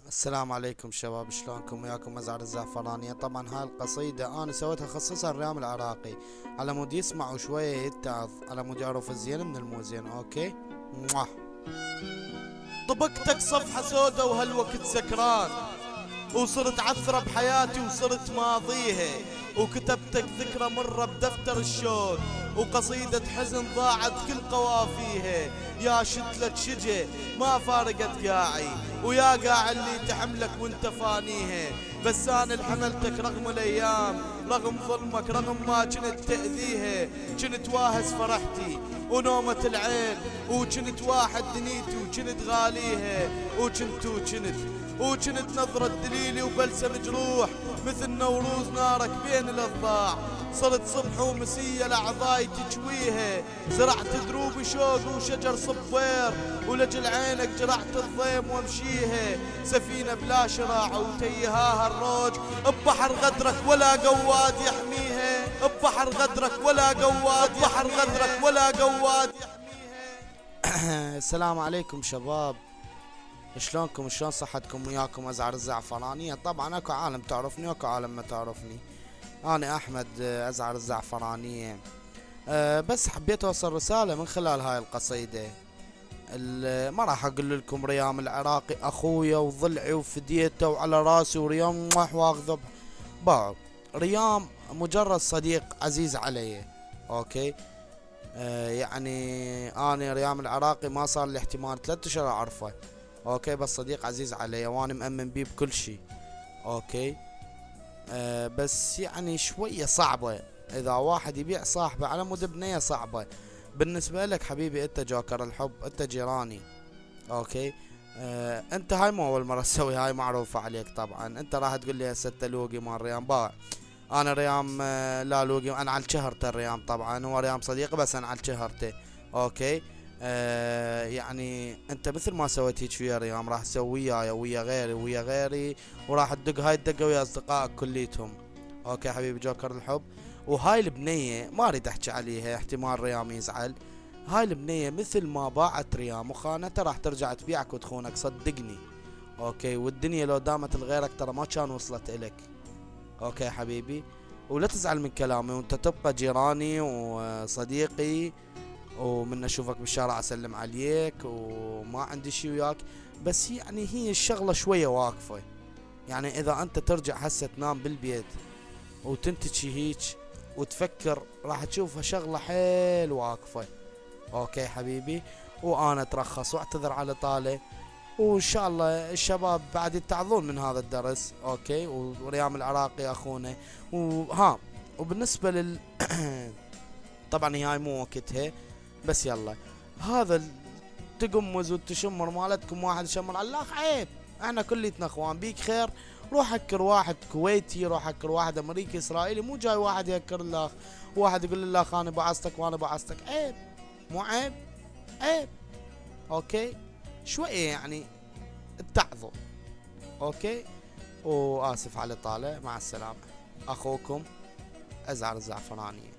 السلام عليكم شباب، شلونكم؟ وياكم مزعر الزعفرانية. طبعا هاي القصيدة انا سويتها خصيصا الريام العراقي، على مود يسمع شوية يتعظ، على مود يعرف الزين من الموزين. اوكي. موah. طبقتك صفحة سودا وهالوقت سكران، وصرت عثرة بحياتي وصرت ماضيها، وكتبتك ذكرى مرة بدفتر الشوق، وقصيدة حزن ضاعت كل قوافيها. يا شتلة شجة ما فارقت قاعي، ويا قاع اللي تحملك وانت فانيها. بس انا اللي حملتك رغم الايام، رغم ظلمك، رغم ما كنت تأذيها. كنت واهس فرحتي ونومة العين، وكنت واحد دنيتي وكنت غاليها. وكنت نظرة دليلي وبلسم جروح، مثل نوروز نارك بين الاضلاع. صرت صبح ومسية لأعضاي تجويها، زرعت دروب شوق وشجر صبير، ولجل عينك جرعت الضيم وامشيها. سفينة بلا شراع وتيهاها الروج، ببحر غدرك ولا قواد يحميها. ببحر غدرك ولا قواد، ببحر غدرك ولا قواد يحميها. السلام عليكم شباب، شلونكم؟ شلون صحتكم؟ وياكم ازعر الزعفرانية. طبعا اكو عالم تعرفني واكو عالم ما تعرفني. انا احمد ازعر الزعفرانية. بس حبيت اوصل رسالة من خلال هاي القصيدة. ما راح اقول لكم ريام العراقي اخويا وضلعي وفديته وعلى راسي وريام واخذه باعوا. ريام مجرد صديق عزيز علي. اوكي. يعني انا ريام العراقي ما صار لي احتمال 3 اشهر اعرفه. اوكي، بس صديق عزيز علي وانا مأمن بيه بكل شي. اوكي. بس يعني شوية صعبة اذا واحد يبيع صاحبه على مود بنية، صعبة بالنسبة لك حبيبي. انت جوكر الحب، انت جيراني. اوكي. انت هاي مو اول مرة تسوي هاي، معروفة عليك طبعا. انت راح تقول لي هسه انت لوقي مال ريام باع. انا ريام لا لوقي، انا على شهرته الريام. طبعا هو ريام صديقي بس انا على شهرته. اوكي. يعني انت مثل ما سويت هيك ويا ريام راح تسوي وياي ويا غيري ويا غيري، وراح تدق هاي الدقه ويا اصدقائك كليتهم. اوكي حبيبي جوكر الحب. وهاي البنيه ما اريد احكي عليها، احتمال ريام يزعل. هاي البنيه مثل ما باعت ريام وخانتها راح ترجع تبيعك وتخونك، صدقني. اوكي. والدنيا لو دامت لغيرك ترى ما كان وصلت الك. اوكي حبيبي. ولا تزعل من كلامي، وانت تبقى جيراني وصديقي، ومن اشوفك بالشارع اسلم عليك وما عندي شي وياك. بس يعني هي الشغلة شوية واقفة. يعني اذا انت ترجع هسه تنام بالبيت وتنتجي هيك وتفكر، راح تشوفها شغلة حيل واقفة. اوكي حبيبي. وانا اترخص واعتذر على طالع، وان شاء الله الشباب بعد يتعظون من هذا الدرس. اوكي. وريام العراقي اخونا. وها. وبالنسبة طبعا هاي مو وقتها، بس يلا هذا التقمز والتشمر مالتكم، واحد شمر على الاخ عيب. احنا كليتنا اخوان، بيك خير روح هكر واحد كويتي، روح هكر واحد امريكي اسرائيلي، مو جاي واحد يهكر الاخ، واحد يقول للاخ انا بعصتك وانا بعصتك. عيب، مو عيب؟ عيب. اوكي. شوية يعني اتعظوا. اوكي. واسف على طالع، مع السلامة. اخوكم ازعر الزعفرانية.